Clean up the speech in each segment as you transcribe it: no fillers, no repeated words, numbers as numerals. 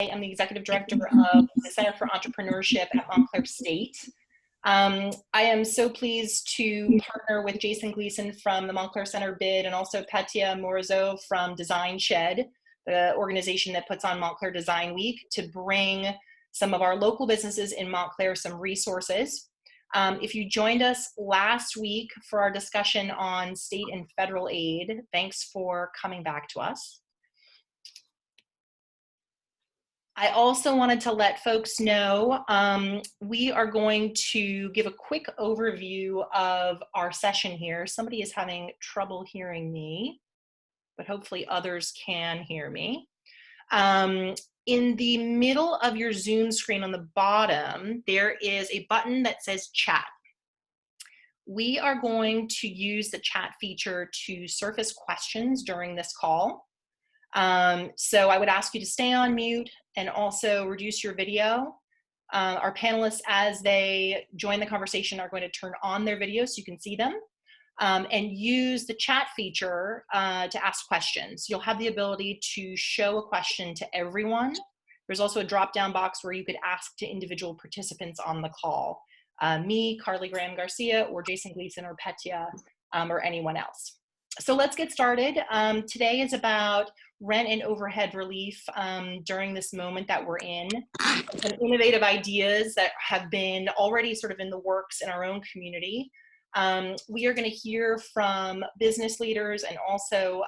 I am the Executive Director of the Center for Entrepreneurship at Montclair State. I am so pleased to partner with Jason Gleason from the Montclair Center BID and also Petya Morizot from DesignShed, the organization that puts on Montclair Design Week, to bring some of our local businesses in Montclair some resources. If you joined us last week for our discussion on state and federal aid, thanks for coming back to us. I also wanted to let folks know we are going to give a quick overview of our session here. Somebody is having trouble hearing me, but hopefully others can hear me. In the middle of your Zoom screen on the bottom, there is a button that says chat. We are going to use the chat feature to surface questions during this call. So I would ask you to stay on mute and also reduce your video. Our panelists, as they join the conversation, are going to turn on their video so you can see them, and use the chat feature to ask questions. You'll have the ability to show a question to everyone. There's also a drop-down box where you could ask to individual participants on the call, me, Carley Garcia, or Jason Gleason, or Petya, or anyone else. So let's get started. Today is about rent and overhead relief during this moment that we're in. Some innovative ideas that have been already sort of in the works in our own community. We are going to hear from business leaders and also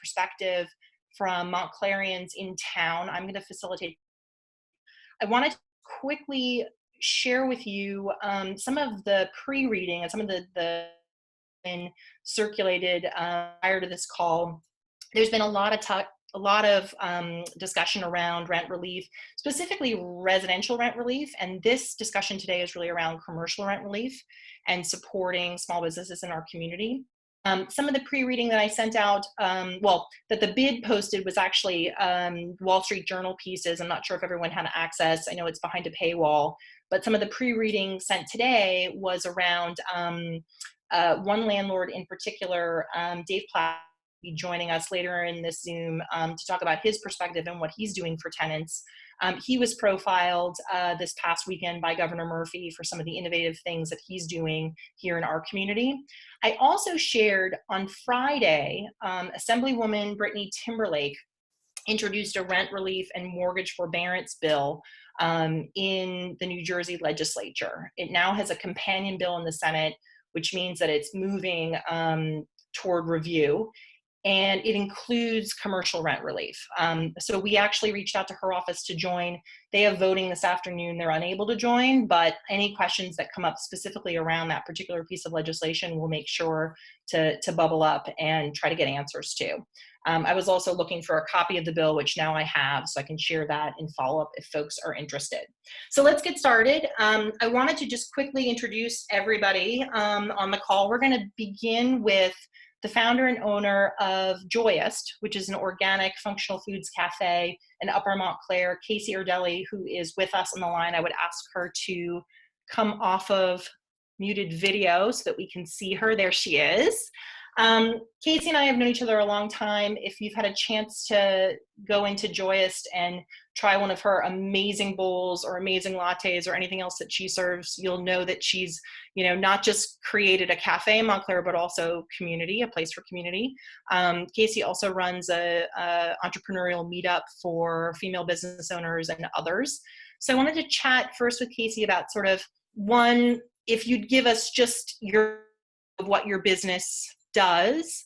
perspective from Montclairians in town. I'm going to facilitate. I wanted to quickly share with you some of the pre-reading and some of the been circulated prior to this call. There's been a lot of discussion around rent relief, specifically residential rent relief, and this discussion today is really around commercial rent relief and supporting small businesses in our community. Some of the pre-reading that I sent out, that the BID posted was actually Wall Street Journal pieces. I'm not sure if everyone had access. I know it's behind a paywall, but some of the pre-reading sent today was around one landlord in particular, Dave Placek, will be joining us later in this Zoom to talk about his perspective and what he's doing for tenants. He was profiled this past weekend by Governor Murphy for some of the innovative things that he's doing here in our community. I also shared on Friday, Assemblywoman Brittany Timberlake introduced a rent relief and mortgage forbearance bill in the New Jersey legislature. It now has a companion bill in the Senate, which means that it's moving toward review, and it includes commercial rent relief. So we actually reached out to her office to join. They have voting this afternoon. They're unable to join, but any questions that come up specifically around that particular piece of legislation, we'll make sure to bubble up and try to get answers to. I was also looking for a copy of the bill, which now I have, so I can share that in follow-up if folks are interested. So let's get started. I wanted to just quickly introduce everybody on the call. We're going to begin with the founder and owner of Joyist, which is an organic functional foods cafe in Upper Montclair, Kacy Erdelyi, who is with us on the line. I would ask her to come off of muted video so that we can see her. There she is. Kacy and I have known each other a long time. If you've had a chance to go into Joyist and try one of her amazing bowls or amazing lattes or anything else that she serves, you'll know that she's, not just created a cafe in Montclair, but also community, a place for community. Kacy also runs a entrepreneurial meetup for female business owners and others. So I wanted to chat first with Kacy about sort of one, if you'd give us just what your business does,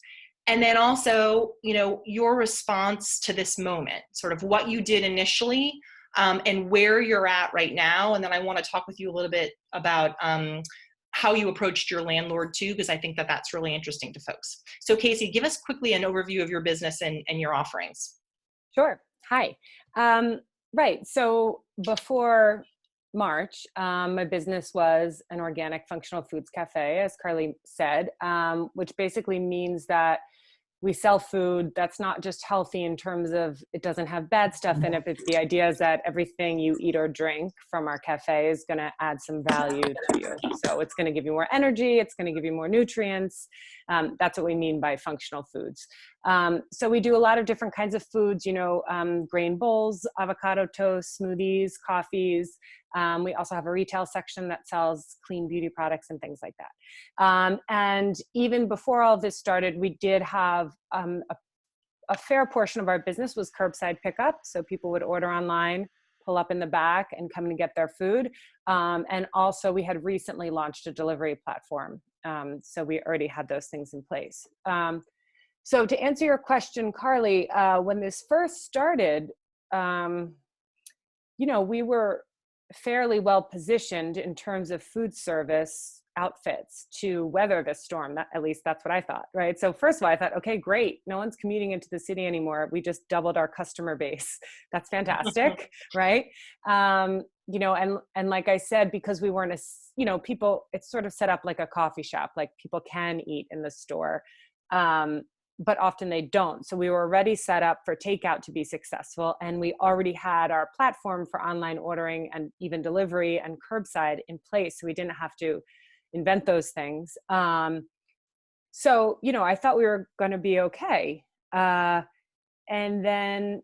and then also, your response to this moment, sort of what you did initially and where you're at right now. And then I want to talk with you a little bit about how you approached your landlord too, because I think that that's really interesting to folks. So Kacy, give us quickly an overview of your business and your offerings. Sure. Hi. Right. So before March, my business was an organic functional foods cafe, as Carley said, which basically means that we sell food that's not just healthy in terms of it doesn't have bad stuff in it, but the idea is that everything you eat or drink from our cafe is going to add some value to you. So it's going to give you more energy. It's going to give you more nutrients. That's what we mean by functional foods. So we do a lot of different kinds of foods, grain bowls, avocado toast, smoothies, coffees. We also have a retail section that sells clean beauty products and things like that. And even before all this started, we did have a fair portion of our business was curbside pickup. So people would order online, pull up in the back and come and get their food. And also we had recently launched a delivery platform. So we already had those things in place. So to answer your question, Carly, when this first started, we were fairly well positioned in terms of food service outfits to weather this storm. At least that's what I thought, right? So first of all, I thought, okay, great. No one's commuting into the city anymore. We just doubled our customer base. That's fantastic, right? And like I said, because we weren't people, it's sort of set up like a coffee shop, like people can eat in the store. But often they don't. So we were already set up for takeout to be successful. And we already had our platform for online ordering and even delivery and curbside in place. So we didn't have to invent those things. So, I thought we were going to be okay. And then,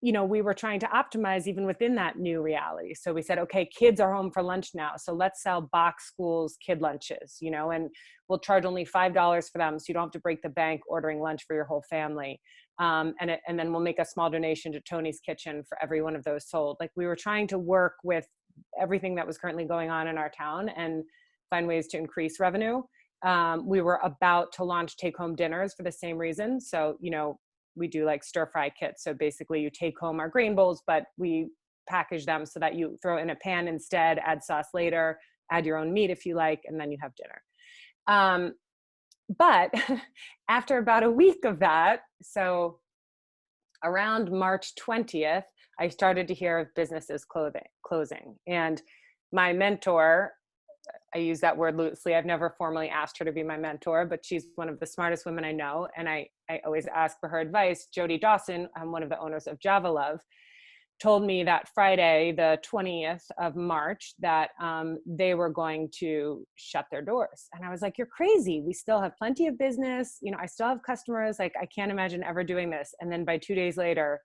we were trying to optimize even within that new reality. So we said, okay, kids are home for lunch now. So let's sell box schools, kid lunches, and we'll charge only $5 for them. So you don't have to break the bank ordering lunch for your whole family. And then we'll make a small donation to Tony's Kitchen for every one of those sold. Like we were trying to work with everything that was currently going on in our town and find ways to increase revenue. We were about to launch take-home dinners for the same reason. So, we do like stir-fry kits. So basically you take home our grain bowls, but we package them so that you throw it in a pan instead, add sauce later, add your own meat if you like, and then you have dinner. But after about a week of that, so around March 20th, I started to hear of businesses closing. And my mentor, I use that word loosely. I've never formally asked her to be my mentor, but she's one of the smartest women I know. And I always ask for her advice. Jody Dawson, one of the owners of Java Love, told me that Friday, the 20th of March, that they were going to shut their doors. And I was like, you're crazy. We still have plenty of business. I still have customers. Like, I can't imagine ever doing this. And then by 2 days later,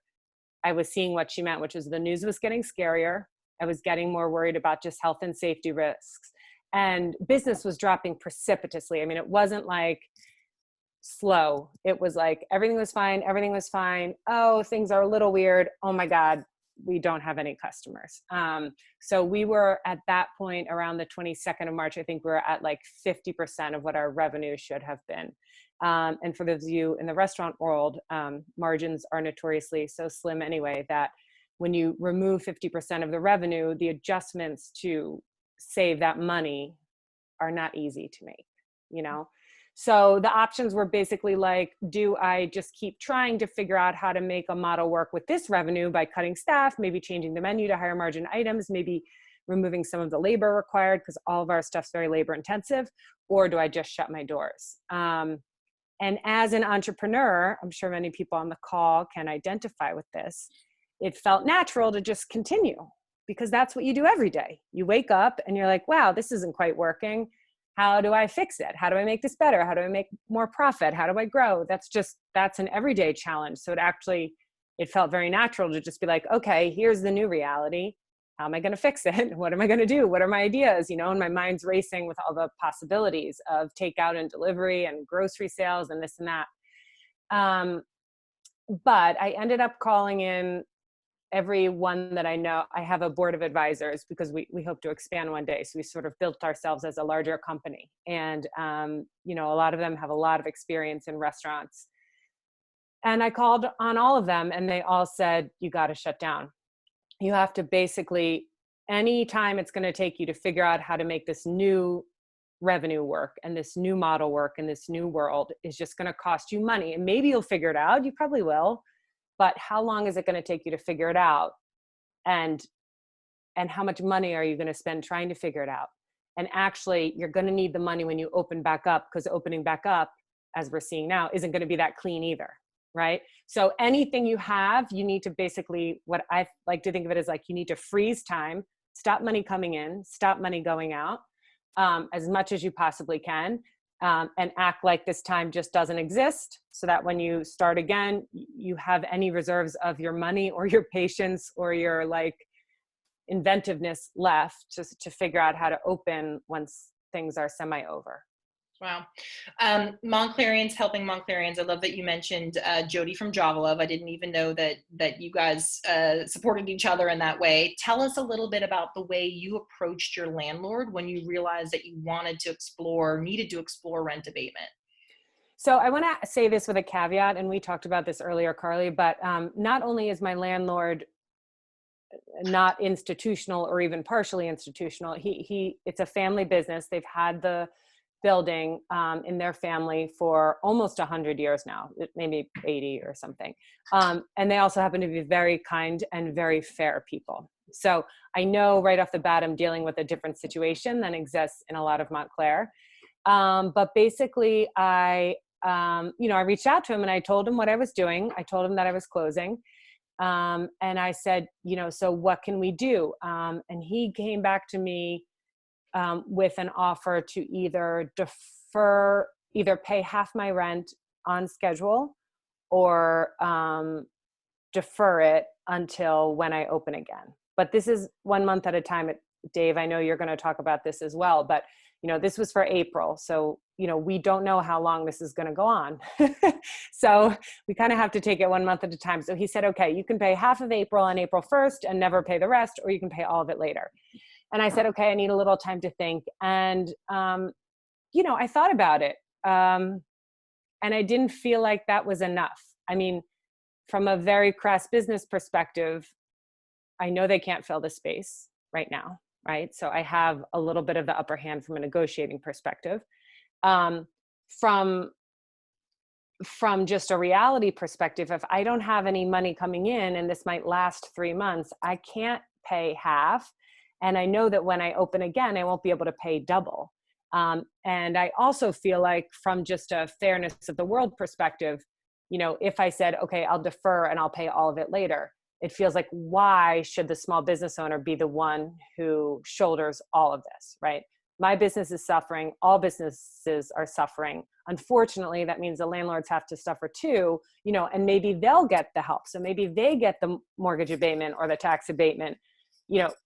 I was seeing what she meant, which was the news was getting scarier. I was getting more worried about just health and safety risks. And business was dropping precipitously. I mean, it wasn't like slow. It was like everything was fine. Everything was fine. Oh, things are a little weird. Oh my God, we don't have any customers. So we were at that point around the 22nd of March, I think we were at like 50% of what our revenue should have been. And for those of you in the restaurant world, margins are notoriously so slim anyway, that when you remove 50% of the revenue, the adjustments to save that money are not easy to make, So the options were basically like, do I just keep trying to figure out how to make a model work with this revenue by cutting staff, maybe changing the menu to higher margin items, maybe removing some of the labor required because all of our stuff's very labor intensive, or do I just shut my doors? And as an entrepreneur, I'm sure many people on the call can identify with this. It felt natural to just continue because that's what you do every day. You wake up and you're like, wow, this isn't quite working. How do I fix it? How do I make this better? How do I make more profit? How do I grow? That's an everyday challenge. So it felt very natural to just be like, okay, here's the new reality. How am I going to fix it? What am I going to do? What are my ideas? And my mind's racing with all the possibilities of takeout and delivery and grocery sales and this and that. But I ended up calling in everyone that I know. I have a board of advisors because we hope to expand one day. So we sort of built ourselves as a larger company. And, a lot of them have a lot of experience in restaurants. And I called on all of them and they all said, you got to shut down. You have to basically, any time it's going to take you to figure out how to make this new revenue work and this new model work in this new world is just going to cost you money. And maybe you'll figure it out. You probably will. But how long is it going to take you to figure it out? And how much money are you going to spend trying to figure it out? And actually, you're going to need the money when you open back up, because opening back up, as we're seeing now, isn't going to be that clean either, right? So anything you have, you need to basically, what I like to think of it as like, you need to freeze time, stop money coming in, stop money going out, as much as you possibly can. and act like this time just doesn't exist, so that when you start again, you have any reserves of your money or your patience or your like inventiveness left to figure out how to open once things are semi over. Wow. Montclairians helping Montclairians. I love that you mentioned Jody from Java Love. I didn't even know that you guys supported each other in that way. Tell us a little bit about the way you approached your landlord when you realized that you needed to explore rent abatement. So I want to say this with a caveat, and we talked about this earlier, Carly, but not only is my landlord not institutional or even partially institutional, it's a family business. They've had the building in their family for almost 100 years now, maybe 80 or something. And they also happen to be very kind and very fair people. So I know right off the bat, I'm dealing with a different situation than exists in a lot of Montclair. But basically I reached out to him and I told him what I was doing. I told him that I was closing. And I said, so what can we do? And he came back to me with an offer to either pay half my rent on schedule or defer it until when I open again. But this is 1 month at a time. Dave, I know you're going to talk about this as well, but this was for April. So, we don't know how long this is going to go on. So we kind of have to take it 1 month at a time. So he said, okay, you can pay half of April on April 1st and never pay the rest, or you can pay all of it later. And I said, okay, I need a little time to think. And, I thought about it. And I didn't feel like that was enough. I mean, from a very crass business perspective, I know they can't fill the space right now, right? So I have a little bit of the upper hand from a negotiating perspective. From just a reality perspective, if I don't have any money coming in and this might last 3 months, I can't pay half. And I know that when I open again, I won't be able to pay double. And I also feel like from just a fairness of the world perspective, if I said, okay, I'll defer and I'll pay all of it later, it feels like, why should the small business owner be the one who shoulders all of this, right? My business is suffering. All businesses are suffering. Unfortunately, that means the landlords have to suffer too, and maybe they'll get the help. So maybe they get the mortgage abatement or the tax abatement.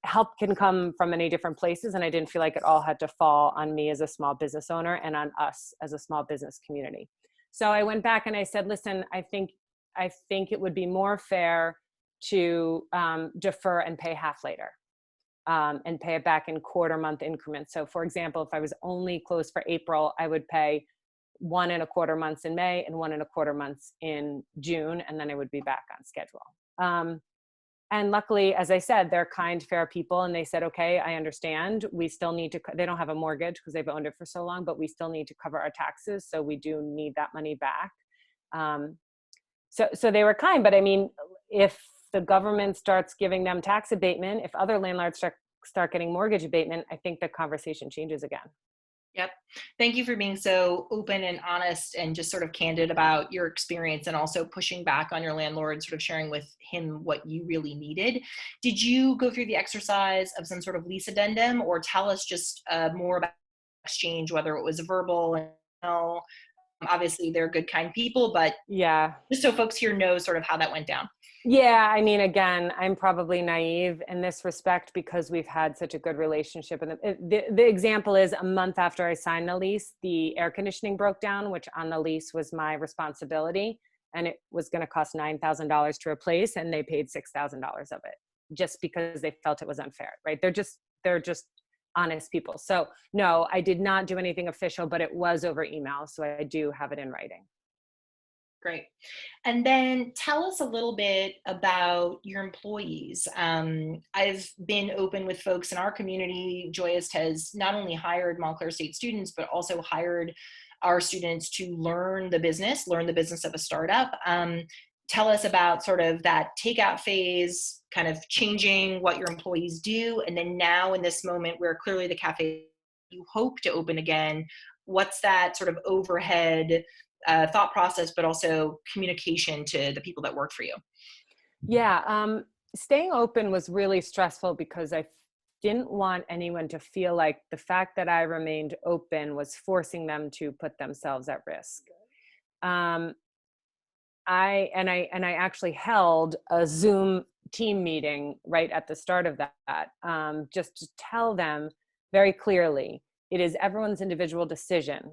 Help can come from many different places. And I didn't feel like it all had to fall on me as a small business owner and on us as a small business community. So I went back and I said, listen, I think it would be more fair to defer and pay half later. And pay it back in quarter-month increments. So for example, if I was only closed for April, I would pay 1.25 months in May and 1.25 months in June, and then I would be back on schedule. And luckily, as I said, they're kind, fair people, and they said, okay, I understand. We still need to, they don't have a mortgage because they've owned it for so long, but we still need to cover our taxes, so we do need that money back. So they were kind, but I mean, if the government starts giving them tax abatement, if other landlords start getting mortgage abatement, I think the conversation changes again. Yep. Thank you for being so open and honest and just sort of candid about your experience, and also pushing back on your landlord, sort of sharing with him what you really needed. Did you go through the exercise of some sort of lease addendum, or tell us just more about exchange, whether it was verbal and obviously they're good, kind people, but yeah, just so folks here know sort of how that went down. Yeah, I mean, again, I'm probably naive in this respect because we've had such a good relationship. And the example is a month after I signed the lease, the air conditioning broke down, which on the lease was my responsibility. And it was going to cost $9,000 to replace, and they paid $6,000 of it just because they felt it was unfair, right? They're just honest people. So no, I did not do anything official, but it was over email. So I do have it in writing. Great. And then tell us a little bit about your employees. I've been open with folks in our community. Joyist has not only hired Montclair State students, but also hired our students to learn the business of a startup. Tell us about sort of that takeout phase, kind of changing what your employees do. And then now in this moment where clearly the cafe you hope to open again, what's that sort of overhead thought process, but also communication to the people that work for you? Yeah. Staying open was really stressful because I didn't want anyone to feel like the fact that I remained open was forcing them to put themselves at risk. Um, I actually held a Zoom team meeting right at the start of that, just to tell them very clearly, it is everyone's individual decision.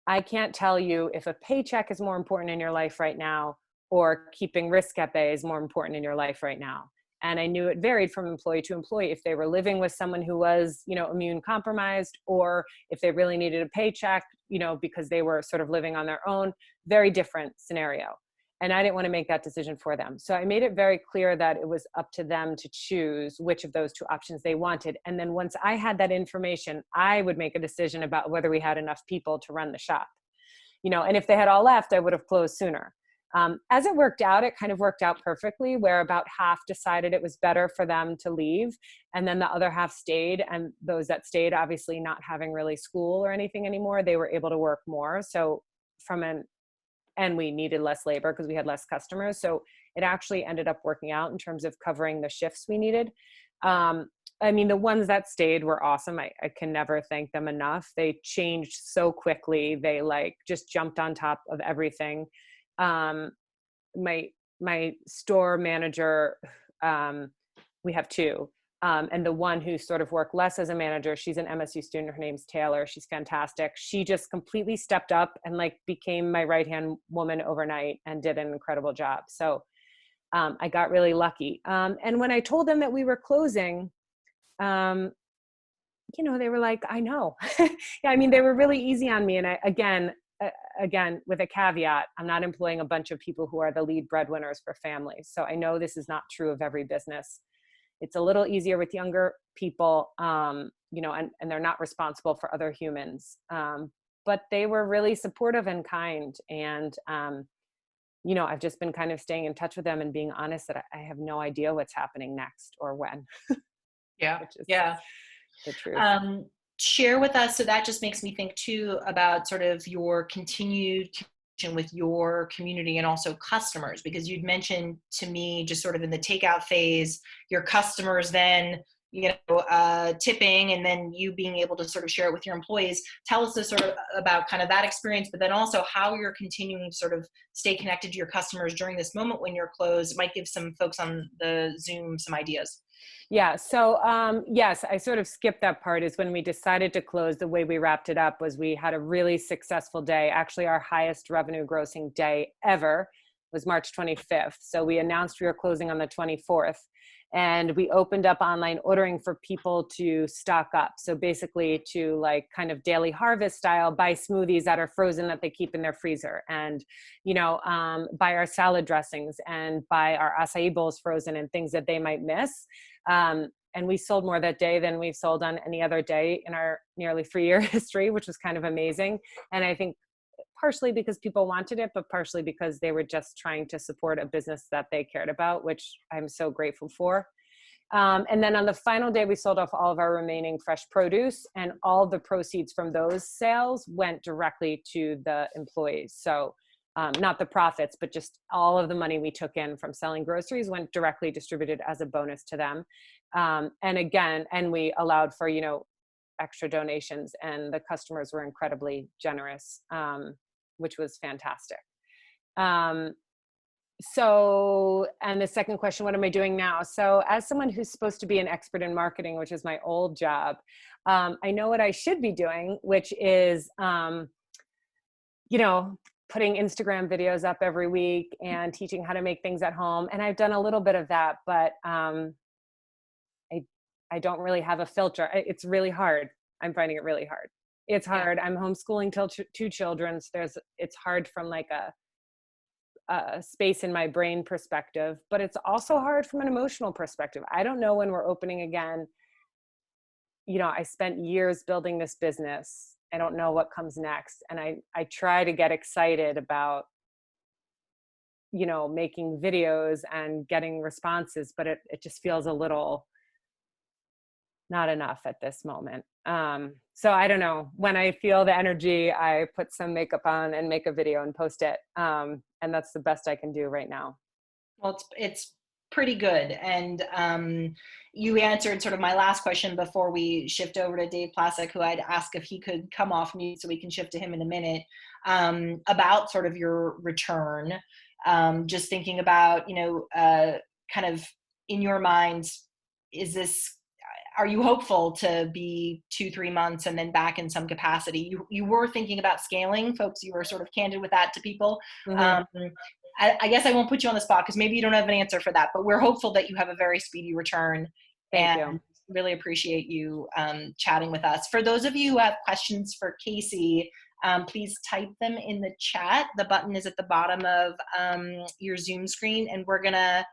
I can't tell you if a paycheck is more important in your life right now, or keeping risk at bay is more important in your life right now. And I knew it varied from employee to employee. If they were living with someone who was, immune compromised, or if they really needed a paycheck, because they were sort of living on their own, very different scenario. And I didn't want to make that decision for them. So I made it very clear that it was up to them to choose which of those two options they wanted. And then once I had that information, I would make a decision about whether we had enough people to run the shop. And if they had all left, I would have closed sooner. As it worked out, it kind of worked out perfectly, where about half decided it was better for them to leave, and then the other half stayed. And those that stayed, obviously not having really school or anything anymore, they were able to work more. So and we needed less labor because we had less customers. So it actually ended up working out in terms of covering the shifts we needed. The ones that stayed were awesome. I can never thank them enough. They changed so quickly. They just jumped on top of everything. My store manager, we have two. And the one who sort of worked less as a manager, she's an MSU student. Her name's Taylor. She's fantastic. She just completely stepped up and became my right-hand woman overnight and did an incredible job. So I got really lucky. And when I told them that we were closing, they were like, I know. Yeah, they were really easy on me. And again, with a caveat, I'm not employing a bunch of people who are the lead breadwinners for families. So I know this is not true of every business. It's a little easier with younger people, and they're not responsible for other humans. But they were really supportive and kind. And, I've just been kind of staying in touch with them and being honest that I have no idea what's happening next or when. Yeah. Which is yeah. the truth. Share with us. So that just makes me think too about sort of your continued connection with your community and also customers, because you'd mentioned to me just sort of in the takeout phase, your customers then, tipping, and then you being able to sort of share it with your employees. Tell us sort of about kind of that experience, but then also how you're continuing to sort of stay connected to your customers during this moment when you're closed. It might give some folks on the Zoom some ideas. Yeah. So, yes, I sort of skipped that part. Is when we decided to close, the way we wrapped it up was we had a really successful day. Actually, our highest revenue grossing day ever was March 25th. So we announced we were closing on the 24th, and we opened up online ordering for people to stock up. So basically to kind of daily harvest style, buy smoothies that are frozen that they keep in their freezer, and, buy our salad dressings and buy our acai bowls frozen and things that they might miss. And we sold more that day than we've sold on any other day in our nearly 3-year history, which was kind of amazing. And I think partially because people wanted it, but partially because they were just trying to support a business that they cared about, which I'm so grateful for. And then on the final day, we sold off all of our remaining fresh produce, and all the proceeds from those sales went directly to the employees. So not the profits, but just all of the money we took in from selling groceries went directly distributed as a bonus to them. And we allowed for, extra donations, and the customers were incredibly generous, which was fantastic. And the second question, what am I doing now? So as someone who's supposed to be an expert in marketing, which is my old job, I know what I should be doing, which is, putting Instagram videos up every week and teaching how to make things at home. And I've done a little bit of that, but I don't really have a filter. It's really hard. I'm finding it really hard. It's hard. Yeah. I'm homeschooling two children. So it's hard from a space in my brain perspective, but it's also hard from an emotional perspective. I don't know when we're opening again. I spent years building this business. I don't know what comes next. And I try to get excited about, making videos and getting responses, but it just feels a little not enough at this moment. So I don't know, when I feel the energy, I put some makeup on and make a video and post it. And that's the best I can do right now. Well, it's pretty good. And you answered sort of my last question before we shift over to Dave Placek, who I'd ask if he could come off mute so we can shift to him in a minute, about sort of your return. Just thinking about, kind of in your mind, are you hopeful to be 2-3 months and then back in some capacity? You were thinking about scaling, folks. You were sort of candid with that to people. Mm-hmm. I guess I won't put you on the spot because maybe you don't have an answer for that, but we're hopeful that you have a very speedy return. Thank and you. Really appreciate you chatting with us. For those of you who have questions for Kacy, please type them in the chat. The button is at the bottom of your Zoom screen, and we're gonna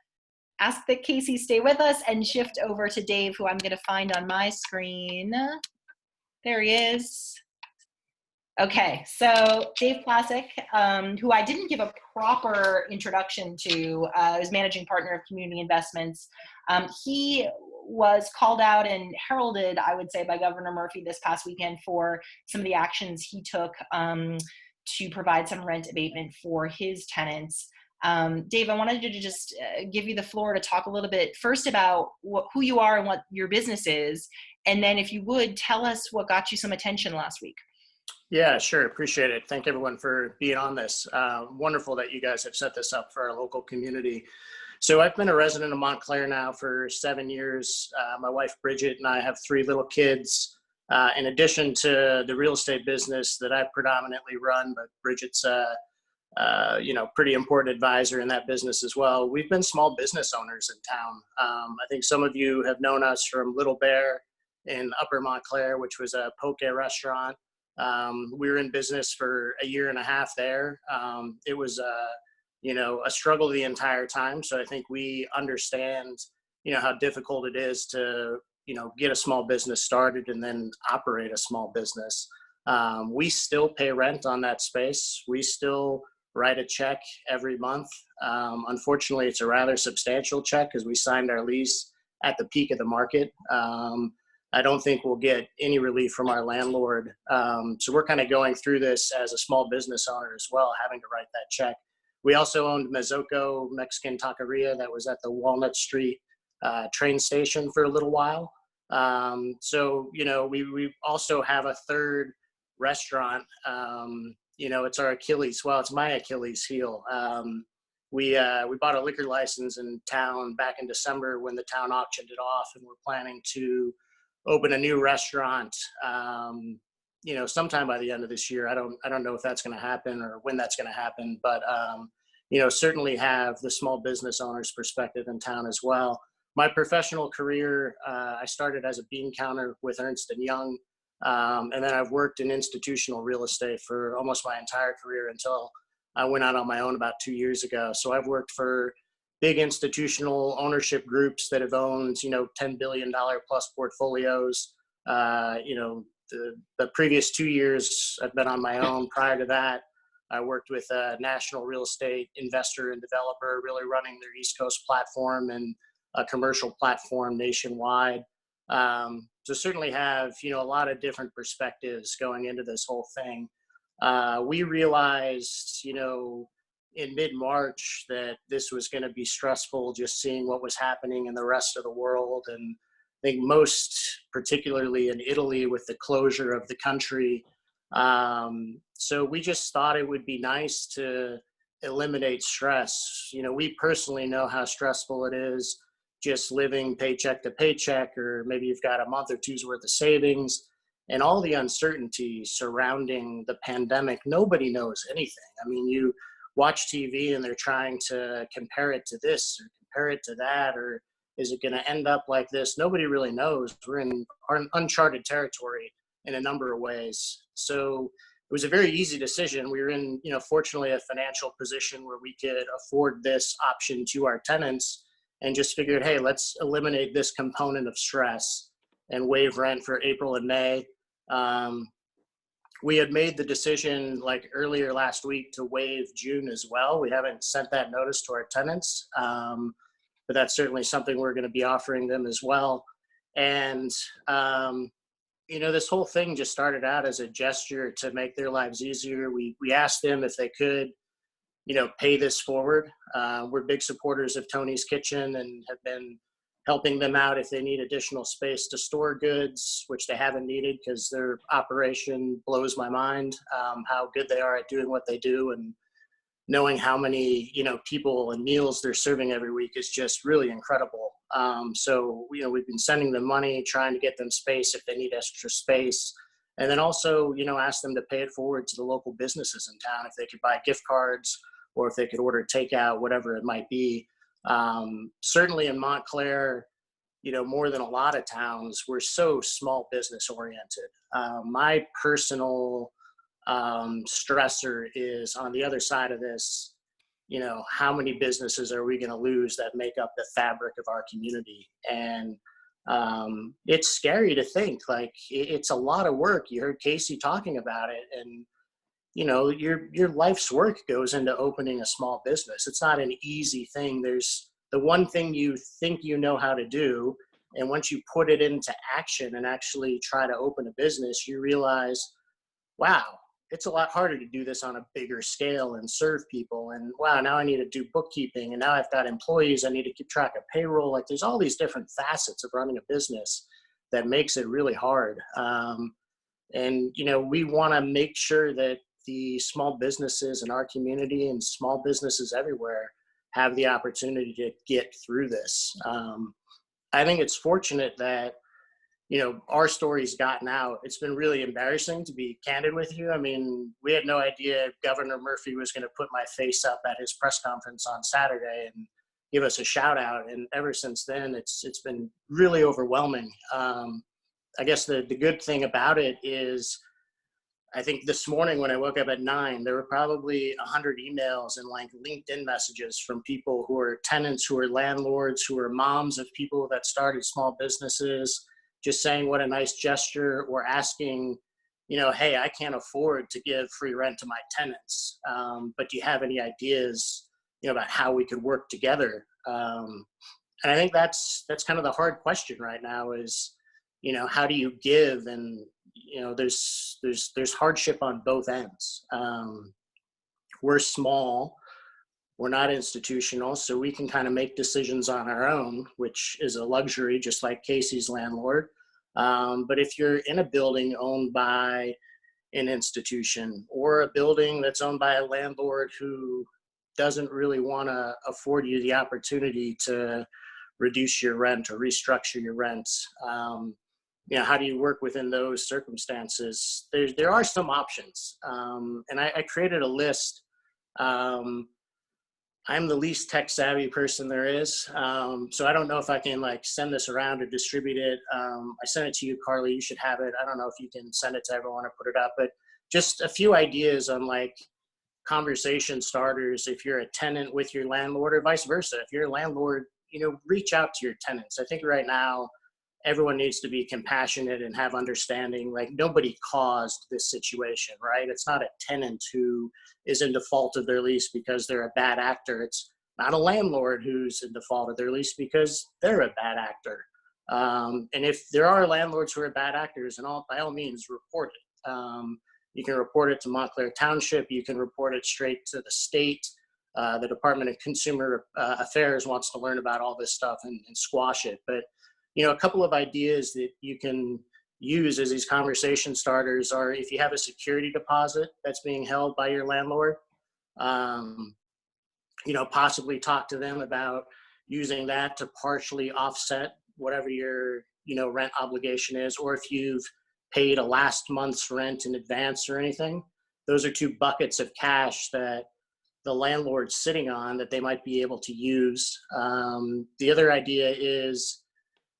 ask that Kacy stay with us and shift over to Dave, who I'm gonna find on my screen. There he is. Okay, so Dave Placek, who I didn't give a proper introduction to, is managing partner of Community Investments. He was called out and heralded, I would say, by Governor Murphy this past weekend for some of the actions he took to provide some rent abatement for his tenants. Dave, I wanted to just give you the floor to talk a little bit first about who you are and what your business is, and then if you would, tell us what got you some attention last week. Yeah, sure. Appreciate it. Thank everyone for being on this. Wonderful that you guys have set this up for our local community. So I've been a resident of Montclair now for 7 years. My wife, Bridget, and I have 3 little kids. In addition to the real estate business that I predominantly run, but Bridget's pretty important advisor in that business as well. We've been small business owners in town. I think some of you have known us from Little Bear in Upper Montclair, which was a poke restaurant. We were in business for 1.5 years there. It was a struggle the entire time. So I think we understand, how difficult it is to, get a small business started and then operate a small business. We still pay rent on that space. We still write a check every month. Unfortunately, it's a rather substantial check because we signed our lease at the peak of the market. I don't think we'll get any relief from our landlord. So we're kind of going through this as a small business owner as well, having to write that check. We also owned Mezoco Mexican Taqueria that was at the Walnut Street train station for a little while. We also have a third restaurant. It's our Achilles. Well, it's my Achilles heel. We bought a liquor license in town back in December when the town auctioned it off, and we're planning to open a new restaurant, sometime by the end of this year. I don't know if that's going to happen or when that's going to happen, but, certainly have the small business owner's perspective in town as well. My professional career, I started as a bean counter with Ernst & Young, and then I've worked in institutional real estate for almost my entire career until I went out on my own about 2 years ago. So I've worked for big institutional ownership groups that have owned, $10 billion plus portfolios. The previous 2 years I've been on my own. Prior to that, I worked with a national real estate investor and developer, really running their East Coast platform and a commercial platform nationwide. So certainly have, a lot of different perspectives going into this whole thing. We realized, in mid-March that this was going to be stressful, just seeing what was happening in the rest of the world. And I think most particularly in Italy with the closure of the country. So we just thought it would be nice to eliminate stress. We personally know how stressful it is just living paycheck to paycheck, or maybe you've got a month or two's worth of savings, and all the uncertainty surrounding the pandemic. Nobody knows anything. I mean, you watch TV and they're trying to compare it to this or compare it to that, or is it going to end up like this? Nobody really knows. We're in uncharted territory in a number of ways. So it was a very easy decision. We were in, fortunately, a financial position where we could afford this option to our tenants, and just figured, hey, let's eliminate this component of stress and waive rent for April and May. We had made the decision like earlier last week to waive June as well. We haven't sent that notice to our tenants, but that's certainly something we're going to be offering them as well. And, this whole thing just started out as a gesture to make their lives easier. We asked them if they could, pay this forward. We're big supporters of Tony's Kitchen and have been helping them out if they need additional space to store goods, which they haven't needed because their operation blows my mind, how good they are at doing what they do. And knowing how many, people and meals they're serving every week is just really incredible. So, we've been sending them money, trying to get them space if they need extra space. And then also, ask them to pay it forward to the local businesses in town if they could buy gift cards or if they could order takeout, whatever it might be. Certainly in Montclair, more than a lot of towns, we're so small business oriented. My personal stressor is on the other side of this, how many businesses are we going to lose that make up the fabric of our community? And it's scary to think, like, it's a lot of work. You heard Kacy talking about it, and your life's work goes into opening a small business. It's not an easy thing. There's the one thing you think you know how to do, and once you put it into action and actually try to open a business, you realize, wow, it's a lot harder to do this on a bigger scale and serve people. And wow, now I need to do bookkeeping, and now I've got employees. I need to keep track of payroll. Like, there's all these different facets of running a business that makes it really hard. And we want to make sure that the small businesses in our community and small businesses everywhere have the opportunity to get through this. I think it's fortunate that our story's gotten out. It's been really embarrassing, to be candid with you. I mean, we had no idea Governor Murphy was going to put my face up at his press conference on Saturday and give us a shout out. And ever since then, it's been really overwhelming. I guess the good thing about it is, I think this morning when I woke up at 9, there were probably 100 emails and like LinkedIn messages from people who are tenants, who are landlords, who are moms of people that started small businesses, just saying what a nice gesture, or asking, hey, I can't afford to give free rent to my tenants, but do you have any ideas, about how we could work together? And I think that's kind of the hard question right now is, how do you give? And there's hardship on both ends. We're small, we're not institutional, so we can kind of make decisions on our own, which is a luxury, just like Kacy's landlord. But if you're in a building owned by an institution, or a building that's owned by a landlord who doesn't really want to afford you the opportunity to reduce your rent or restructure your rent, how do you work within those circumstances? There are some options. And I created a list. I'm the least tech savvy person there is. So I don't know if I can send this around or distribute it. I sent it to you, Carley. You should have it. I don't know if you can send it to everyone or put it up, but just a few ideas on conversation starters if you're a tenant with your landlord, or vice versa. If you're a landlord, reach out to your tenants. I think right now, everyone needs to be compassionate and have understanding. Like, nobody caused this situation, right? It's not a tenant who is in default of their lease because they're a bad actor. It's not a landlord who's in default of their lease because they're a bad actor. And if there are landlords who are bad actors, and by all means, report it. You can report it to Montclair Township. You can report it straight to the state. The Department of Consumer Affairs wants to learn about all this stuff and squash it. But a couple of ideas that you can use as these conversation starters are, if you have a security deposit that's being held by your landlord, possibly talk to them about using that to partially offset whatever your, rent obligation is, or if you've paid a last month's rent in advance or anything. Those are 2 buckets of cash that the landlord's sitting on that they might be able to use. The other idea is,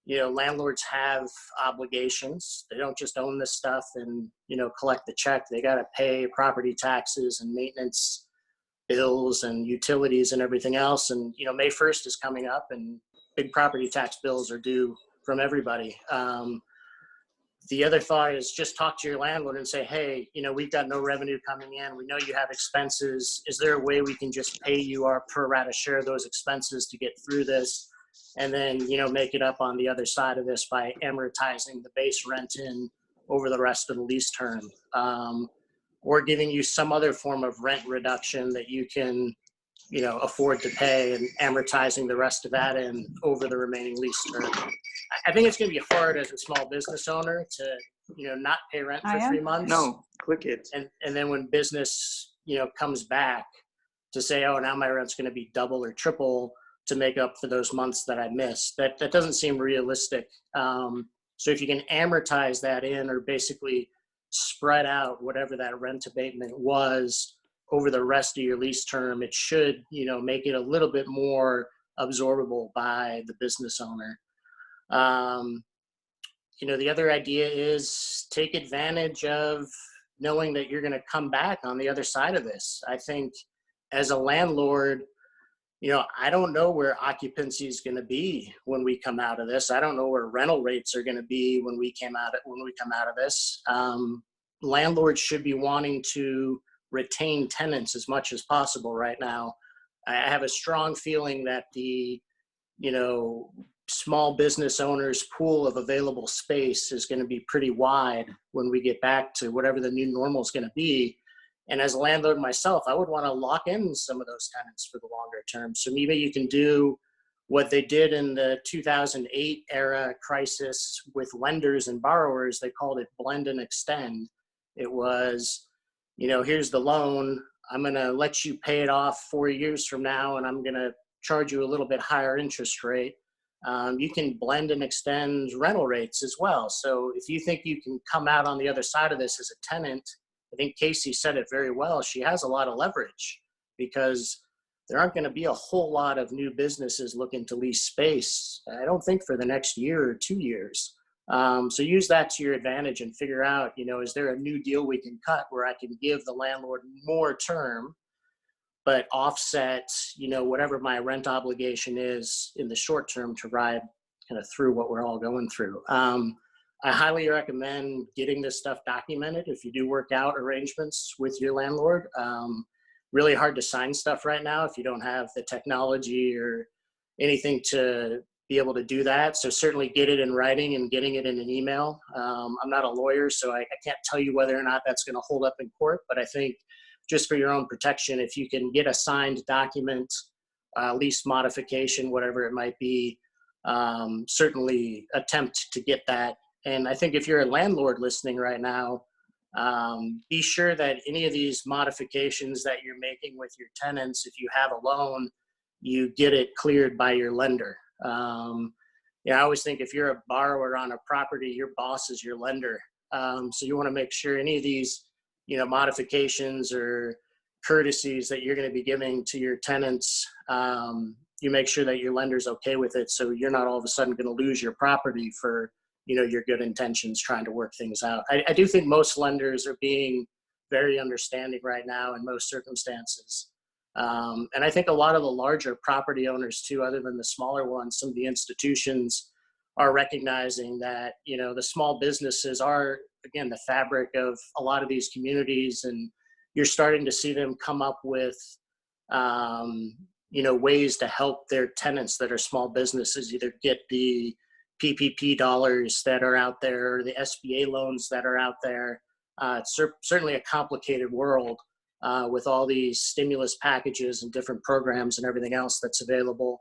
landlords have obligations. They don't just own this stuff and, collect the check. They got to pay property taxes and maintenance bills and utilities and everything else. And, May 1st is coming up, and big property tax bills are due from everybody. The other thought is just talk to your landlord and say, hey, we've got no revenue coming in. We know you have expenses. Is there a way we can just pay you our pro rata share of those expenses to get through this? And then, make it up on the other side of this by amortizing the base rent in over the rest of the lease term. or giving you some other form of rent reduction that you can, afford to pay, and amortizing the rest of that in over the remaining lease term. I think it's going to be hard as a small business owner to, not pay rent for 3 months. No, click it. And then when business, comes back, to say, oh, now my rent's going to be double or triple to make up for those months that I missed. That doesn't seem realistic. So if you can amortize that in, or basically spread out whatever that rent abatement was over the rest of your lease term, it should, make it a little bit more absorbable by the business owner. The other idea is take advantage of knowing that you're going to come back on the other side of this. I think as a landlord, I don't know where occupancy is going to be when we come out of this. I don't know where rental rates are going to be when we come out of this. Landlords should be wanting to retain tenants as much as possible right now. I have a strong feeling that the, small business owners' pool of available space is going to be pretty wide when we get back to whatever the new normal is going to be. And as a landlord myself, I would want to lock in some of those tenants for the longer term. So maybe you can do what they did in the 2008 era crisis with lenders and borrowers. They called it blend and extend. It was, here's the loan. I'm going to let you pay it off 4 years from now, and I'm going to charge you a little bit higher interest rate. You can blend and extend rental rates as well. So if you think you can come out on the other side of this as a tenant, I think Kacy said it very well. She has a lot of leverage because there aren't going to be a whole lot of new businesses looking to lease space, I don't think, for the next year or 2 years. So use that to your advantage and figure out, is there a new deal we can cut where I can give the landlord more term, but offset, whatever my rent obligation is in the short term to ride kind of through what we're all going through. I highly recommend getting this stuff documented if you do work out arrangements with your landlord. Really hard to sign stuff right now if you don't have the technology or anything to be able to do that. So certainly get it in writing and getting it in an email. I'm not a lawyer, so I can't tell you whether or not that's going to hold up in court, but I think just for your own protection, if you can get a signed document, lease modification, whatever it might be, certainly attempt to get that. And I think if you're a landlord listening right now, be sure that any of these modifications that you're making with your tenants, if you have a loan, you get it cleared by your lender. I always think if you're a borrower on a property, your boss is your lender. So you want to make sure any of these, modifications or courtesies that you're going to be giving to your tenants, you make sure that your lender's okay with it. So you're not all of a sudden going to lose your property for, your good intentions trying to work things out. I do think most lenders are being very understanding right now in most circumstances. And I think a lot of the larger property owners too, other than the smaller ones, some of the institutions are recognizing that, the small businesses are, again, the fabric of a lot of these communities, and you're starting to see them come up with, ways to help their tenants that are small businesses either get the PPP dollars that are out there, or the SBA loans that are out there. It's certainly a complicated world with all these stimulus packages and different programs and everything else that's available.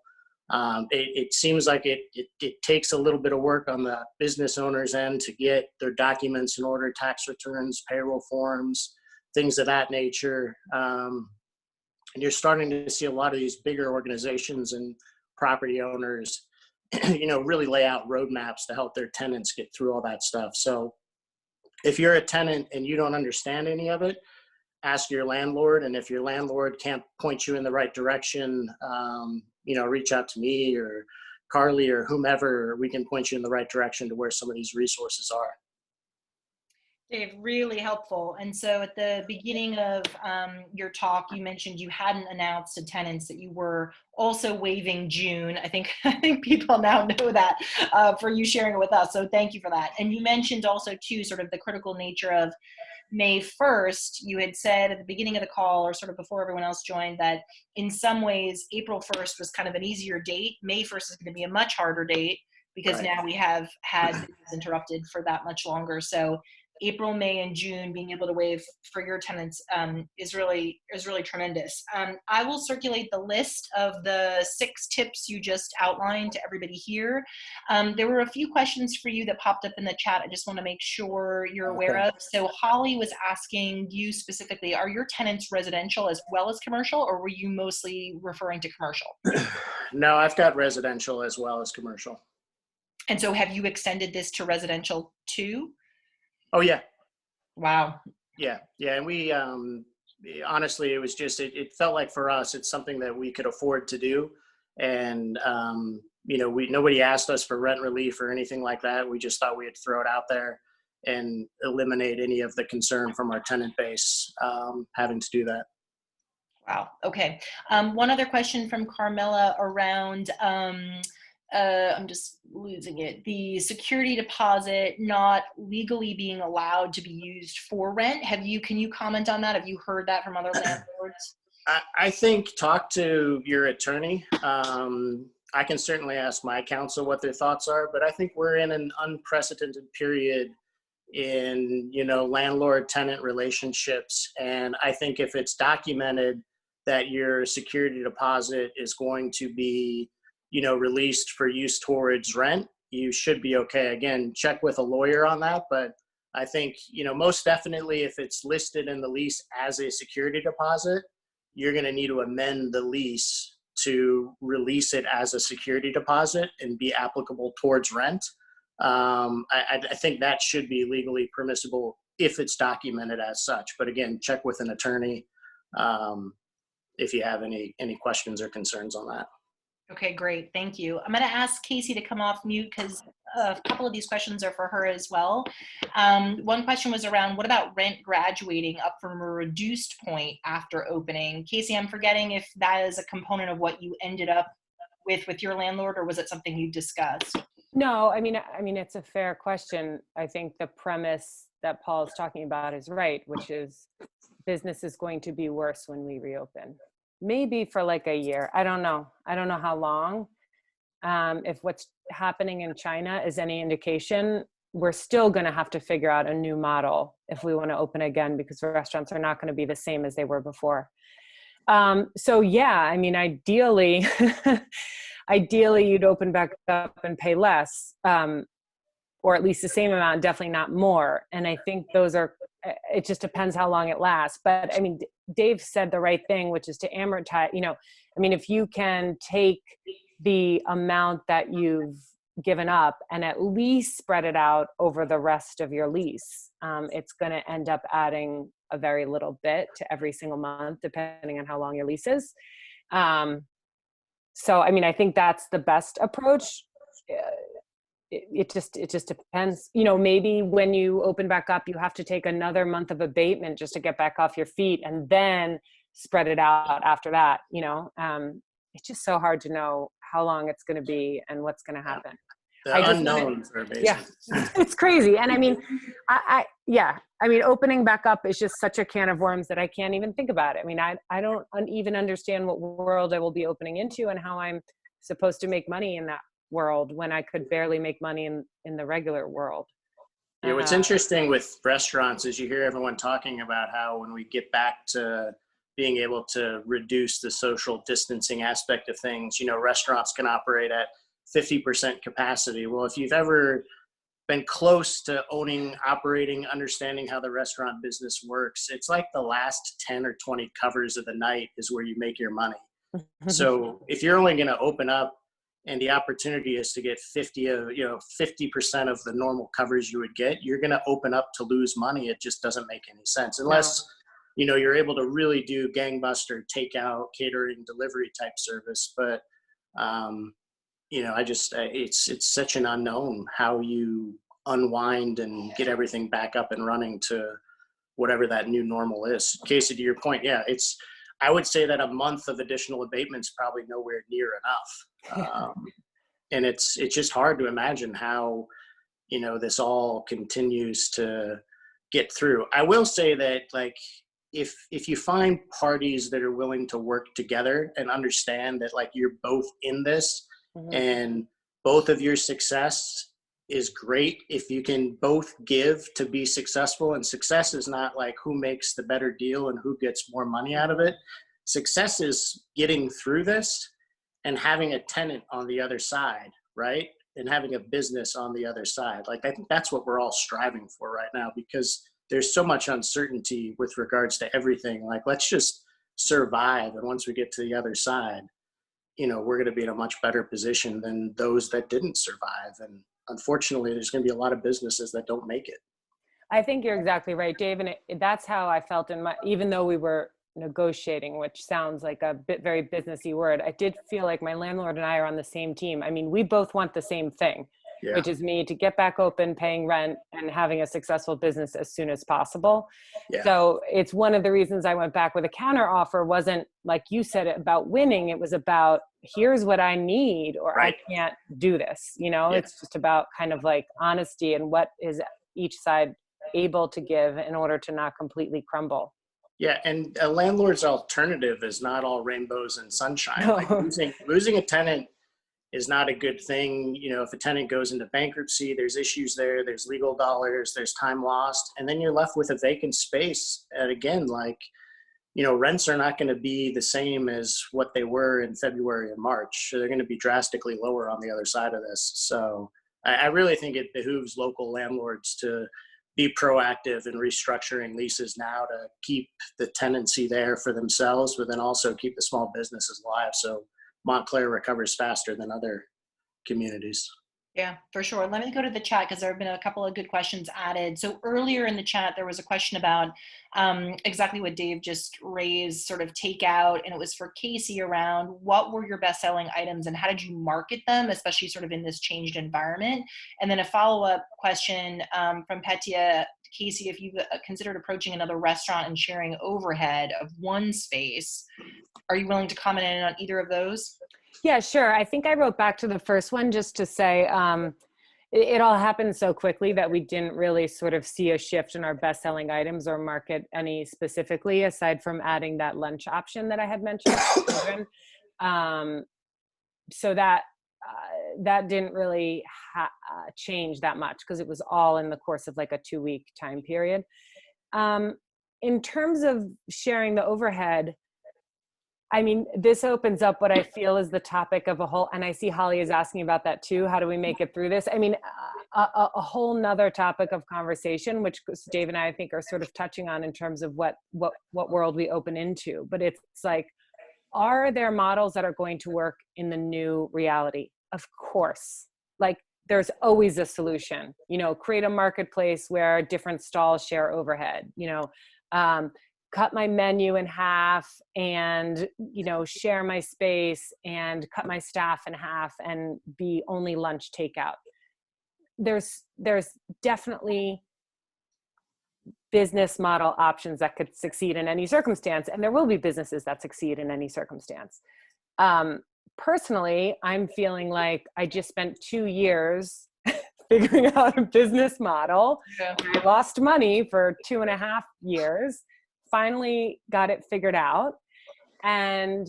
It seems like it takes a little bit of work on the business owner's end to get their documents in order, tax returns, payroll forms, things of that nature. And you're starting to see a lot of these bigger organizations and property owners, really lay out roadmaps to help their tenants get through all that stuff. So if you're a tenant and you don't understand any of it, ask your landlord. And if your landlord can't point you in the right direction, reach out to me or Carley or whomever. We can point you in the right direction to where some of these resources are. Dave, really helpful. And so at the beginning of your talk, you mentioned you hadn't announced to tenants that you were also waiving June. I think people now know that for you sharing it with us. So thank you for that. And you mentioned also too, sort of the critical nature of May 1st. You had said at the beginning of the call, or sort of before everyone else joined, that in some ways, April 1st was kind of an easier date. May 1st is going to be a much harder date because now we have had business interrupted for that much longer. So April, May, and June being able to waive for your tenants is really tremendous. I will circulate the list of the 6 tips you just outlined to everybody here. There were a few questions for you that popped up in the chat. I just want to make sure you're aware of. So Holly was asking you specifically, are your tenants residential as well as commercial, or were you mostly referring to commercial? No, I've got residential as well as commercial. And so have you extended this to residential too? Oh yeah. Wow. Yeah. And we, honestly, it was just, it felt like for us, it's something that we could afford to do. And, nobody asked us for rent relief or anything like that. We just thought we'd throw it out there and eliminate any of the concern from our tenant base, having to do that. Wow. Okay. One other question from Carmela around, I'm just losing it. The security deposit not legally being allowed to be used for rent. Can you comment on that? Have you heard that from other landlords? I think talk to your attorney. I can certainly ask my counsel what their thoughts are, but I think we're in an unprecedented period in, landlord-tenant relationships. And I think if it's documented that your security deposit is going to be released for use towards rent, you should be okay. Again, check with a lawyer on that. But I think, most definitely if it's listed in the lease as a security deposit, you're going to need to amend the lease to release it as a security deposit and be applicable towards rent. I think that should be legally permissible if it's documented as such. But again, check with an attorney if you have any questions or concerns on that. Okay, great. Thank you. I'm going to ask Kacy to come off mute because a couple of these questions are for her as well. One question was around, what about rent graduating up from a reduced point after opening? Kacy, I'm forgetting if that is a component of what you ended up with your landlord, or was it something you discussed? No, I mean, it's a fair question. I think the premise that Paul is talking about is right, which is business is going to be worse when we reopen. Maybe for like a year. I don't know how long. If what's happening in China is any indication, we're still going to have to figure out a new model if we want to open again, because the restaurants are not going to be the same as they were before. So yeah, I mean, ideally you'd open back up and pay less, or at least the same amount, definitely not more. And I think it just depends how long it lasts. But I mean, Dave said the right thing, which is to amortize, if you can take the amount that you've given up and at least spread it out over the rest of your lease, it's going to end up adding a very little bit to every single month, depending on how long your lease is. So, I mean, I think that's the best approach. It just depends. Maybe when you open back up, you have to take another month of abatement just to get back off your feet and then spread it out after that. It's just so hard to know how long it's going to be and what's going to happen. The unknowns are amazing. Yeah, it's crazy. And I mean, opening back up is just such a can of worms that I can't even think about it. I mean, I don't even understand what world I will be opening into and how I'm supposed to make money in that world when I could barely make money in the regular world. Yeah, what's interesting with restaurants is you hear everyone talking about how when we get back to being able to reduce the social distancing aspect of things, restaurants can operate at 50% capacity. Well, if you've ever been close to owning, operating, understanding how the restaurant business works, it's like the last 10 or 20 covers of the night is where you make your money. So if you're only going to open up and the opportunity is to get 50% of the normal covers you would get, you're going to open up to lose money. It just doesn't make any sense unless, you're able to really do gangbuster takeout, catering, delivery type service. But, it's such an unknown how you unwind and get everything back up and running to whatever that new normal is. Kacy, to your point, I would say that a month of additional abatement is probably nowhere near enough. And it's just hard to imagine how, this all continues to get through. I will say that, like, if you find parties that are willing to work together and understand that, like, you're both in this, and both of your success is great if you can both give to be successful. And success is not like who makes the better deal and who gets more money out of it. Success is getting through this and having a tenant on the other side, right? And having a business on the other side. Like, I think that's what we're all striving for right now, because there's so much uncertainty with regards to everything. Like, let's just survive. And once we get to the other side, you know, we're going to be in a much better position than those that didn't survive. And unfortunately, there's going to be a lot of businesses that don't make it. I think you're exactly right, Dave. And that's how I felt in my, even though we were negotiating, which sounds like a bit very businessy word, I did feel like my landlord and I are on the same team. I mean, we both want the same thing, which is me to get back open, paying rent, and having a successful business as soon as possible. So it's one of the reasons I went back with a counter offer. Wasn't like you said about winning. It was about, here's what I need, or I can't do this. You know, it's just about kind of like honesty and what is each side able to give in order to not completely crumble. Yeah, and a landlord's alternative is not all rainbows and sunshine. No. Like losing a tenant is not a good thing. You know, if a tenant goes into bankruptcy, there's issues there, there's legal dollars, there's time lost, and then you're left with a vacant space. And again, like, you know, rents are not going to be the same as what they were in February and March. They're going to be drastically lower on the other side of this. So I really think it behooves local landlords to be proactive in restructuring leases now to keep the tenancy there for themselves, but then also keep the small businesses alive so Montclair recovers faster than other communities. Yeah, for sure. Let me go to the chat because there have been a couple of good questions added. So earlier in the chat, there was a question about exactly what Dave just raised, sort of takeout, and it was for Kacy around what were your best-selling items and how did you market them, especially sort of in this changed environment? And then a follow-up question from Petya, Kacy, if you've considered approaching another restaurant and sharing overhead of one space, are you willing to comment on either of those? Yeah, sure. I think I wrote back to the first one just to say it all happened so quickly that we didn't really sort of see a shift in our best-selling items or market any specifically, aside from adding that lunch option that I had mentioned for children. So that didn't really change that much because it was all in the course of like a 2-week time period. In terms of sharing the overhead, I mean, this opens up what I feel is the topic of a whole, and I see Holly is asking about that too. How do we make it through this? I mean, a whole nother topic of conversation, which Dave and I think are sort of touching on in terms of what world we open into. But it's like, are there models that are going to work in the new reality? Of course. Like, there's always a solution, you know, create a marketplace where different stalls share overhead, you know, cut my menu in half and, you know, share my space and cut my staff in half and be only lunch takeout. There's definitely business model options that could succeed in any circumstance. And there will be businesses that succeed in any circumstance. Personally, I'm feeling like I just spent 2 years figuring out a business model. Yeah. I lost money for 2.5 years. Finally got it figured out. And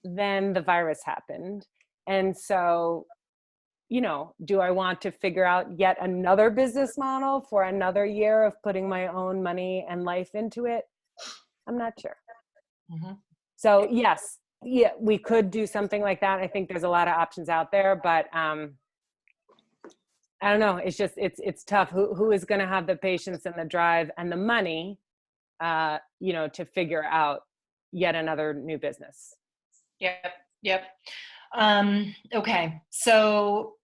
then the virus happened. And so, you know, do I want to figure out yet another business model for another year of putting my own money and life into it? I'm not sure. Mm-hmm. So yes, yeah, we could do something like that. I think there's a lot of options out there, but I don't know. It's just, it's tough. Who is going to have the patience and the drive and the money you know, to figure out yet another new business. Yep. Okay. So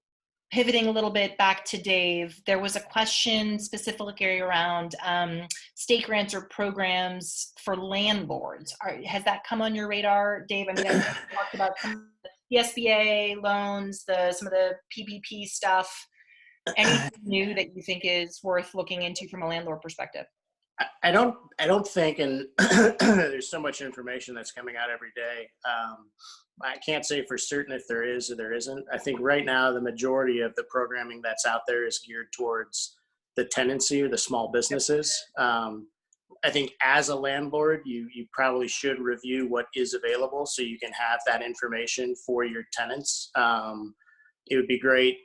pivoting a little bit back to Dave, there was a question specifically around state grants or programs for landlords. Has that come on your radar, Dave? I mean, I talked about the SBA loans, some of the PPP stuff. Anything new that you think is worth looking into from a landlord perspective? I don't think, and there's so much information that's coming out every day. I can't say for certain if there is or there isn't. I think right now the majority of the programming that's out there is geared towards the tenancy or the small businesses. I think as a landlord, you probably should review what is available so you can have that information for your tenants. It would be great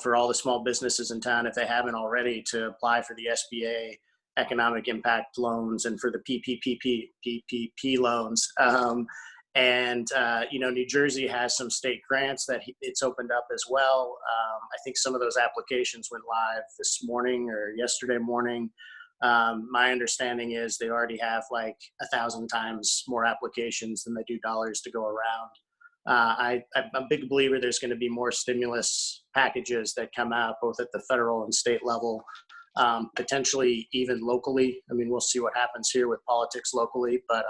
for all the small businesses in town, if they haven't already, to apply for the SBA economic impact loans and for the PPP loans. New Jersey has some state grants that it's opened up as well. I think some of those applications went live this morning or yesterday morning. My understanding is they already have like 1,000 times more applications than they do dollars to go around. I'm a big believer there's going to be more stimulus packages that come out both at the federal and state level, potentially even locally. I mean, we'll see what happens here with politics locally, but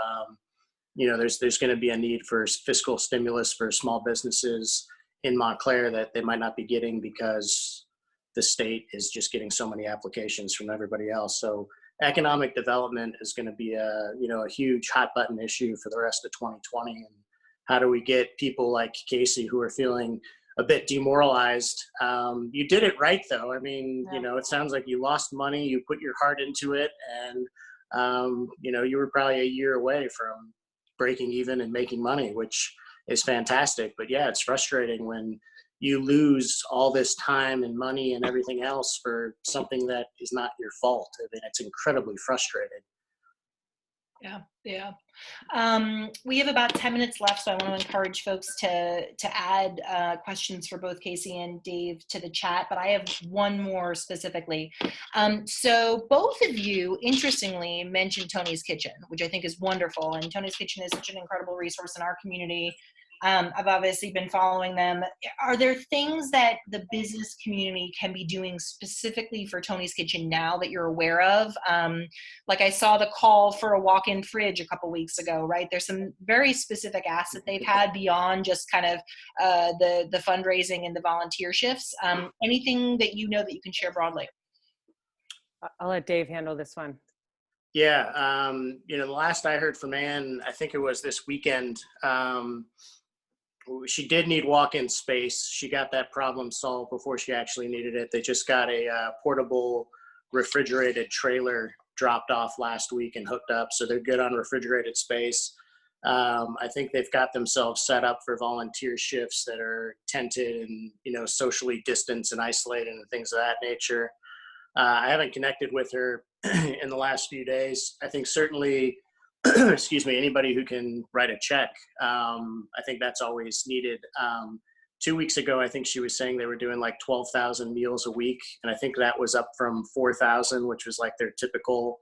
there's going to be a need for fiscal stimulus for small businesses in Montclair that they might not be getting because the state is just getting so many applications from everybody else. So economic development is going to be a huge hot button issue for the rest of 2020. And how do we get people like Kacy who are feeling a bit demoralized? You did it right, though. I mean, it sounds like you lost money, you put your heart into it, and you were probably a year away from breaking even and making money, which is fantastic. But yeah, it's frustrating when you lose all this time and money and everything else for something that is not your fault. I mean, it's incredibly frustrating. Yeah. We have about 10 minutes left, so I want to encourage folks to add questions for both Kacy and Dave to the chat, but I have one more specifically. So both of you, interestingly, mentioned Tony's Kitchen, which I think is wonderful, and Tony's Kitchen is such an incredible resource in our community. I've obviously been following them. Are there things that the business community can be doing specifically for Tony's Kitchen now that you're aware of? Like I saw the call for a walk-in fridge a couple weeks ago, right? There's some very specific asks that they've had beyond just kind of the fundraising and the volunteer shifts. Anything that you know that you can share broadly? I'll let Dave handle this one. Yeah, the last I heard from Ann, I think it was this weekend, she did need walk-in space. She got that problem solved before she actually needed it. They just got a portable refrigerated trailer dropped off last week and hooked up, so they're good on refrigerated space. I think they've got themselves set up for volunteer shifts that are tented and socially distanced and isolated and things of that nature. I haven't connected with her in the last few days. I think certainly anybody who can write a check, I think that's always needed. 2 weeks ago, I think she was saying they were doing like 12,000 meals a week. And I think that was up from 4,000, which was like their typical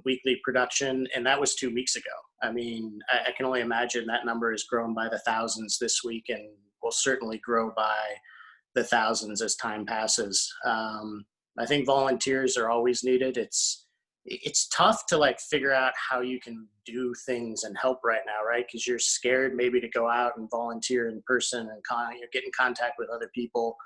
weekly production. And that was 2 weeks ago. I mean, I can only imagine that number has grown by the thousands this week and will certainly grow by the thousands as time passes. I think volunteers are always needed. It's tough to like figure out how you can do things and help right now, right? Because you're scared maybe to go out and volunteer in person and get in contact with other people.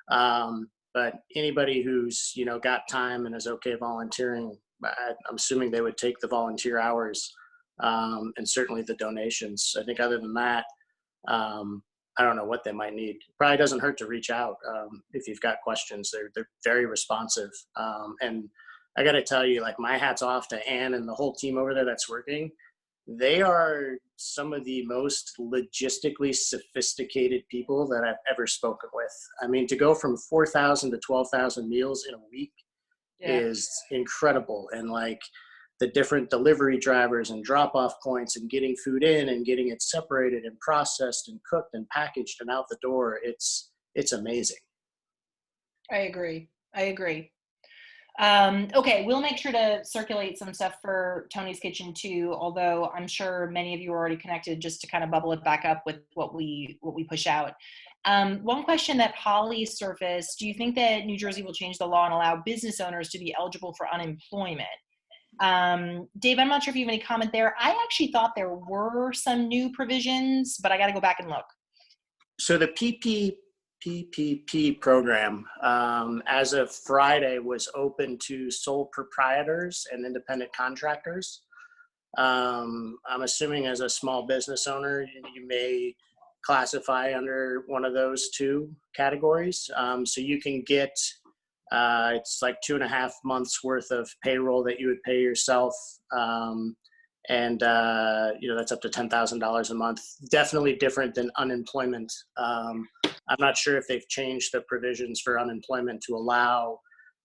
But anybody who's got time and is okay volunteering, I'm assuming they would take the volunteer hours and certainly the donations. I think other than that, I don't know what they might need. Probably doesn't hurt to reach out if you've got questions. They're very responsive. And I got to tell you, like, my hat's off to Ann and the whole team over there that's working. They are some of the most logistically sophisticated people that I've ever spoken with. I mean, to go from 4,000 to 12,000 meals in a week is incredible. And like the different delivery drivers and drop-off points and getting food in and getting it separated and processed and cooked and packaged and out the door, it's amazing. I agree. Okay, we'll make sure to circulate some stuff for Tony's Kitchen too, although I'm sure many of you are already connected, just to kind of bubble it back up with what we push out. One question that Holly surfaced: do you think that New Jersey will change the law and allow business owners to be eligible for unemployment? Dave, I'm not sure if you have any comment there. I actually thought there were some new provisions, but I got to go back and look. So the PPP program, as of Friday, was open to sole proprietors and independent contractors. I'm assuming as a small business owner, you may classify under one of those two categories. So you can get, it's like 2.5 months worth of payroll that you would pay yourself. And that's up to $10,000 a month. Definitely different than unemployment. I'm not sure if they've changed the provisions for unemployment to allow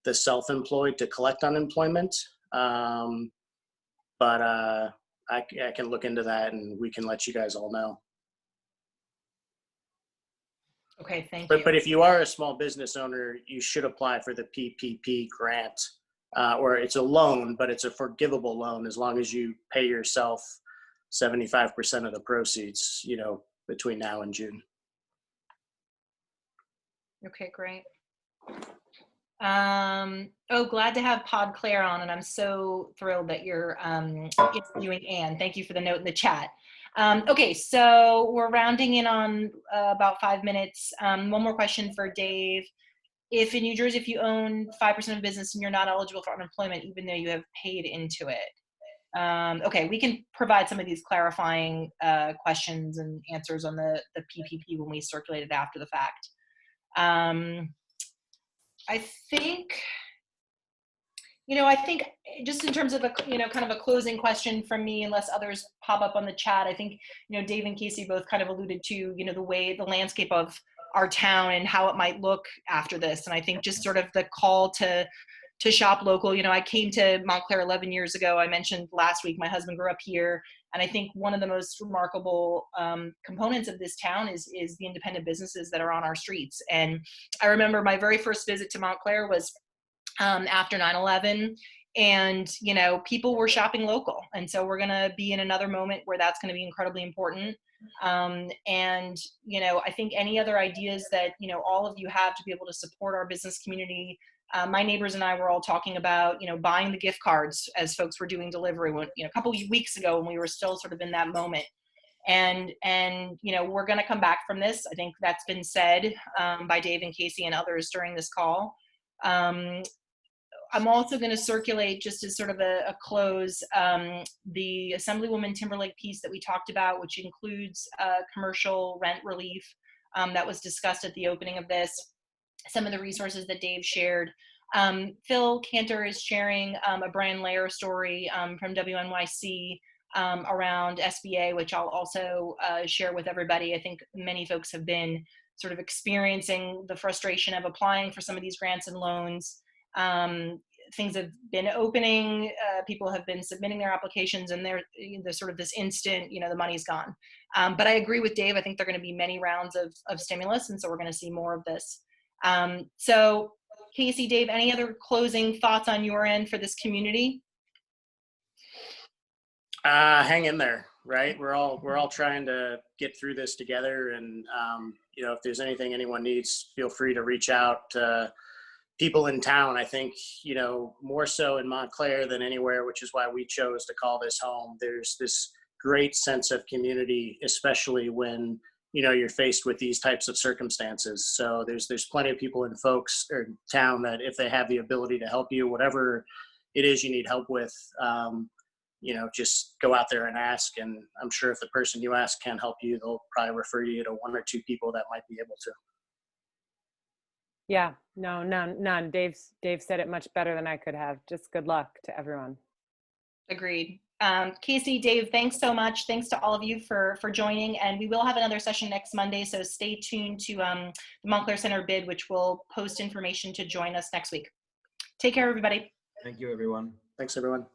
the self-employed to collect unemployment. But I can look into that and we can let you guys all know. Okay, thank you. But if you are a small business owner, you should apply for the PPP grant, or it's a loan, but it's a forgivable loan as long as you pay yourself 75% of the proceeds, you know, between now and June. Okay, great. Oh, glad to have Montclair on, and I'm so thrilled that you're interviewing Anne. Thank you for the note in the chat. Okay, so we're rounding in on about 5 minutes. One more question for Dave. If in New Jersey, if you own 5% of business and you're not eligible for unemployment, even though you have paid into it. Okay, we can provide some of these clarifying questions and answers on the PPP when we circulate it after the fact. I think, I think just in terms of a, kind of a closing question from me, unless others pop up on the chat, I think, Dave and Kacy both kind of alluded to, the landscape of our town and how it might look after this. And I think just sort of the call to shop local. I came to Montclair 11 years ago. I mentioned last week, my husband grew up here. And I think one of the most remarkable components of this town is the independent businesses that are on our streets. And I remember my very first visit to Montclair was after 9/11, and people were shopping local. And so we're going to be in another moment where that's going to be incredibly important. And I think any other ideas that all of you have to be able to support our business community. My neighbors and I were all talking about, buying the gift cards as folks were doing delivery when, a couple of weeks ago when we were still sort of in that moment. And we're going to come back from this. I think that's been said by Dave and Kacy and others during this call. I'm also going to circulate, just as sort of a close, the Assemblywoman Timberlake piece that we talked about, which includes commercial rent relief that was discussed at the opening of this. Some of the resources that Dave shared. Phil Cantor is sharing a Brian Layer story from WNYC around SBA, which I'll also share with everybody. I think many folks have been sort of experiencing the frustration of applying for some of these grants and loans. Things have been opening, people have been submitting their applications, and there's sort of this instant, the money's gone. But I agree with Dave. I think there are going to be many rounds of stimulus, and so we're going to see more of this. So Kacy, Dave, any other closing thoughts on your end for this community? Hang in there, right? We're all trying to get through this together. And, if there's anything anyone needs, feel free to reach out to people in town. I think, more so in Montclair than anywhere, which is why we chose to call this home. There's this great sense of community, especially when you're faced with these types of circumstances. So there's plenty of people in folks or town that if they have the ability to help you, whatever it is you need help with, just go out there and ask. And I'm sure if the person you ask can't help you, they'll probably refer you to one or two people that might be able to. Yeah, no, none. Dave said it much better than I could have. Just good luck to everyone. Agreed. Kacy, Dave, thanks so much. Thanks to all of you for joining, and we will have another session next Monday, so stay tuned to the Montclair Center bid, which will post information to join us next week. Take care, everybody. Thank you, everyone. Thanks, everyone.